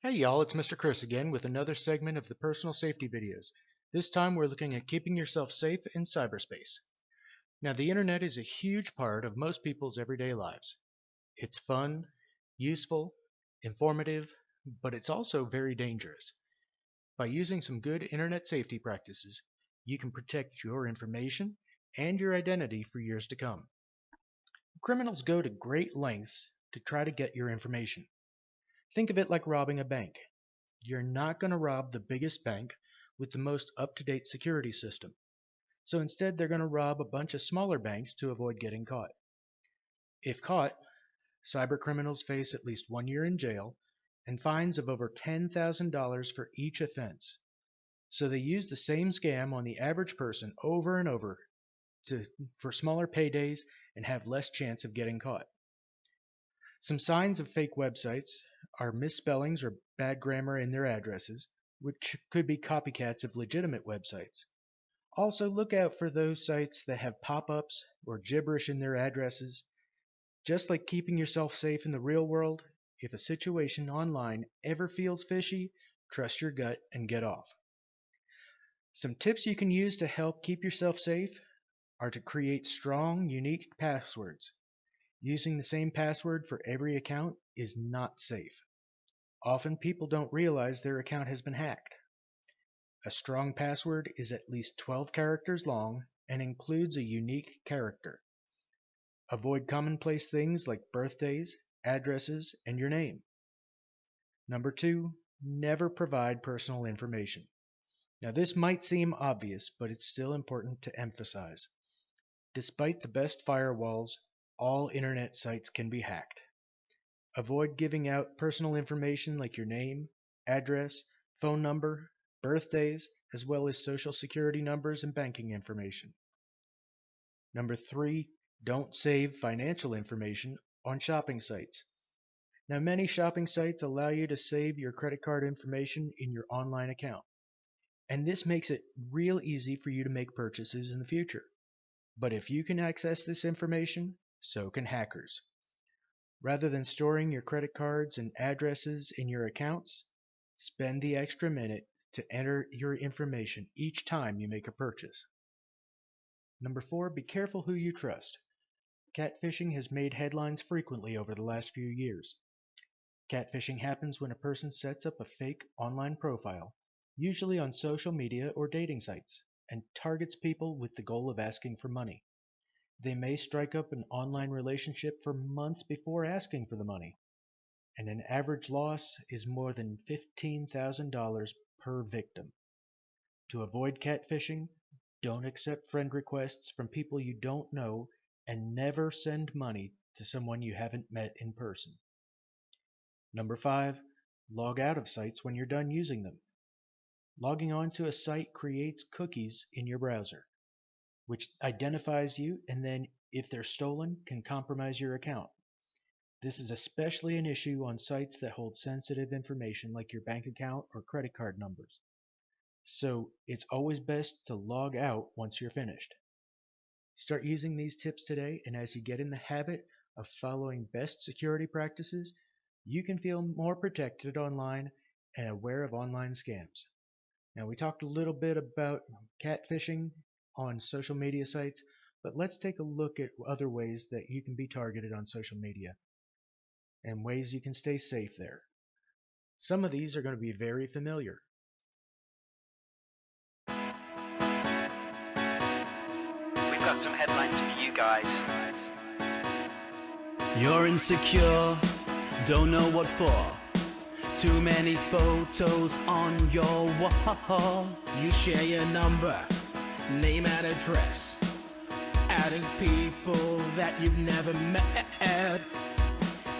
Hey y'all, it's Mr. Chris again with another segment of the personal safety videos. This time we're looking at keeping yourself safe in cyberspace. Now the internet is a huge part of most people's everyday lives. It's fun, useful, informative, but it's also very dangerous. By using some good internet safety practices, you can protect your information and your identity for years to come. Criminals go to great lengths to try to get your information. Think of it like robbing a bank. You're not going to rob the biggest bank with the most up-to-date security system. So instead, they're going to rob a bunch of smaller banks to avoid getting caught. If caught, cybercriminals face at least 1 year in jail and fines of over $10,000 for each offense. So they use the same scam on the average person over and over for smaller paydays and have less chance of getting caught. Some signs of fake websites are misspellings or bad grammar in their addresses, which could be copycats of legitimate websites. Also, look out for those sites that have pop-ups or gibberish in their addresses. Just like keeping yourself safe in the real world, if a situation online ever feels fishy, trust your gut and get off. Some tips you can use to help keep yourself safe are to create strong, unique passwords. Using the same password for every account is not safe. Often people don't realize their account has been hacked. A strong password is at least 12 characters long and includes a unique character. Avoid commonplace things like birthdays, addresses, and your name. Number 2, never provide personal information. Now this might seem obvious, but it's still important to emphasize. Despite the best firewalls, all internet sites can be hacked. Avoid giving out personal information like your name, address, phone number, birthdays, as well as social security numbers and banking information. Number 3, don't save financial information on shopping sites. Now many shopping sites allow you to save your credit card information in your online account. And this makes it real easy for you to make purchases in the future. But if you can access this information, so can hackers. Rather than storing your credit cards and addresses in your accounts, spend the extra minute to enter your information each time you make a purchase. Number 4, be careful who you trust. Catfishing has made headlines frequently over the last few years. Catfishing happens when a person sets up a fake online profile, usually on social media or dating sites, and targets people with the goal of asking for money. They may strike up an online relationship for months before asking for the money, and an average loss is more than $15,000 per victim. To avoid catfishing, don't accept friend requests from people you don't know, and never send money to someone you haven't met in person. Number 5, log out of sites when you're done using them. Logging on to a site creates cookies in your browser, which identifies you and then, if they're stolen, can compromise your account. This is especially an issue on sites that hold sensitive information like your bank account or credit card numbers. So it's always best to log out once you're finished. Start using these tips today, and as you get in the habit of following best security practices, you can feel more protected online and aware of online scams. Now we talked a little bit about catfishing on social media sites, but let's take a look at other ways that you can be targeted on social media and ways you can stay safe there. Some of these are going to be very familiar. We've got some headlines for you guys. You're insecure, don't know what for. Too many photos on your wall. You share your number, name and address, adding people that you've never met.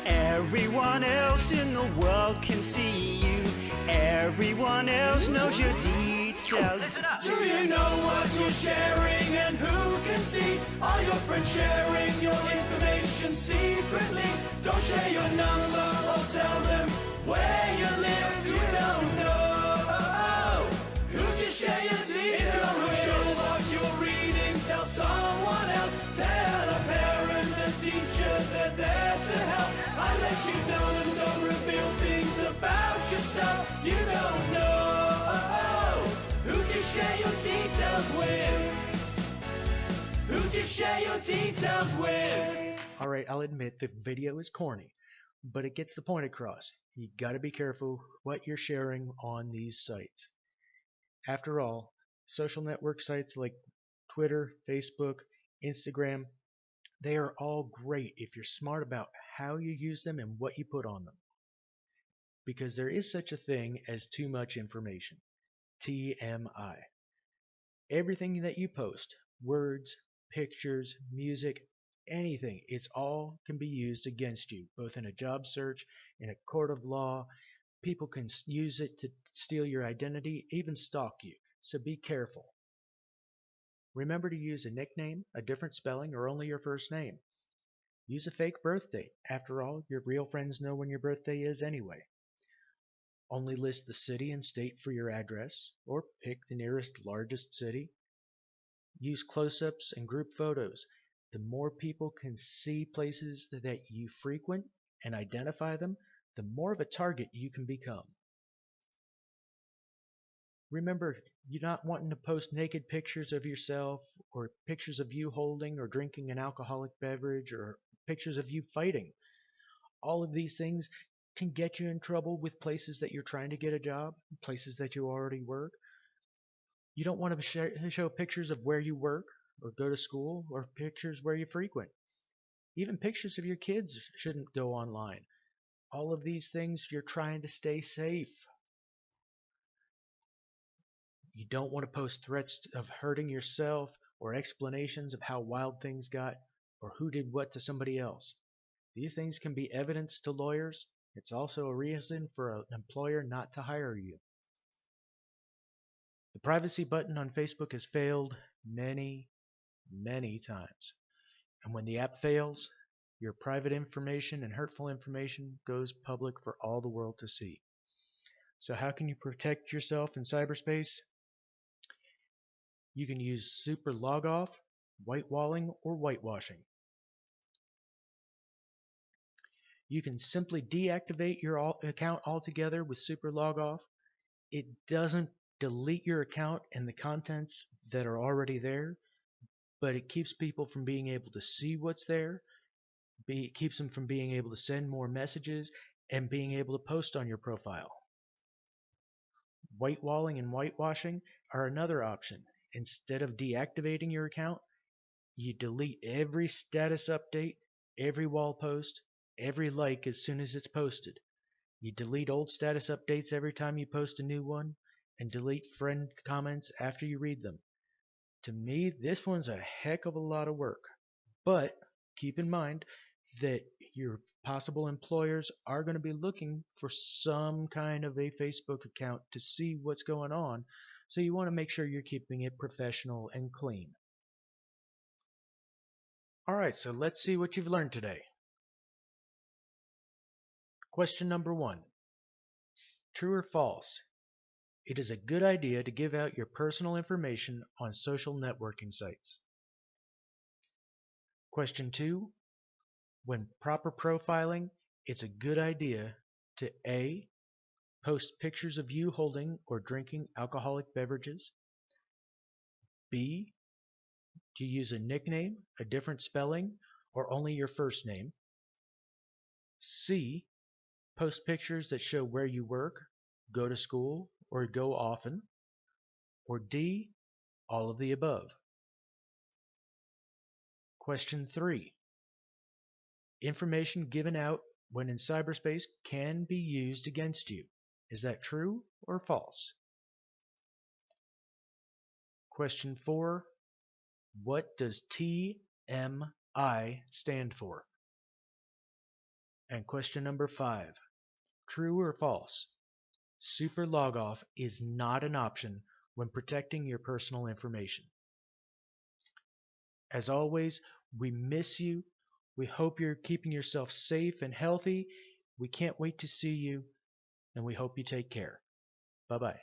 Everyone else in the world can see you. Everyone else knows your details. Do you know what you're sharing and who can see? Are your friends sharing your information secretly? Don't share your number or tell them where you live. You don't know. Who'd you share your details? If you're unsure what you're reading, tell someone else. Tell a parent and teacher that they're to help. Unless you know them, don't reveal things about yourself you don't know. Who to share your details with? Who to share your details with? Alright, I'll admit the video is corny, but it gets the point across. You gotta be careful what you're sharing on these sites. After all, social network sites like Twitter, Facebook, Instagram, they are all great if you're smart about how you use them and what you put on them. Because there is such a thing as too much information. TMI. Everything that you post, words, pictures, music, anything, it's all can be used against you, both in a job search, in a court of law. People can use it to steal your identity, even stalk you, so be careful. Remember to use a nickname, a different spelling, or only your first name. Use a fake birth date. After all, your real friends know when your birthday is anyway. Only list the city and state for your address, or pick the nearest largest city. Use close-ups and group photos. The more people can see places that you frequent and identify them, the more of a target you can become. Remember, you're not wanting to post naked pictures of yourself, or pictures of you holding or drinking an alcoholic beverage, or pictures of you fighting. All of these things can get you in trouble with places that you're trying to get a job, places that you already work. You don't want to show pictures of where you work or go to school, or pictures where you frequent. Even pictures of your kids shouldn't go online. All of these things, you're trying to stay safe. You don't want to post threats of hurting yourself, or explanations of how wild things got, or who did what to somebody else. These things can be evidence to lawyers. It's also a reason for an employer not to hire you. The privacy button on Facebook has failed many, many times. And when the app fails, your private information and hurtful information goes public for all the world to see. So how can you protect yourself in cyberspace? You can use super logoff, whitewalling, or whitewashing. You can simply deactivate your account altogether with super logoff. It doesn't delete your account and the contents that are already there, but it keeps people from being able to see what's there. It keeps them from being able to send more messages and being able to post on your profile. Whitewalling and whitewashing are another option. Instead of deactivating your account, you delete every status update, every wall post, every like as soon as it's posted. You delete old status updates every time you post a new one, and delete friend comments after you read them. To me, this one's a heck of a lot of work. But keep in mind that your possible employers are going to be looking for some kind of a Facebook account to see what's going on, so you want to make sure you're keeping it professional and clean. Alright, so let's see what you've learned today. Question number 1. True or false? It is a good idea to give out your personal information on social networking sites. Question 2. When proper profiling, it's a good idea to A. Post pictures of you holding or drinking alcoholic beverages. B. To use a nickname, a different spelling, or only your first name. C. Post pictures that show where you work, go to school, or go often. Or D. All of the above. Question 3. Information given out when in cyberspace can be used against you. Is that true or false? Question 4. What does TMI stand for? And question number 5. True or false? Super logoff is not an option when protecting your personal information. As always, we miss you. We hope you're keeping yourself safe and healthy. We can't wait to see you, and we hope you take care. Bye-bye.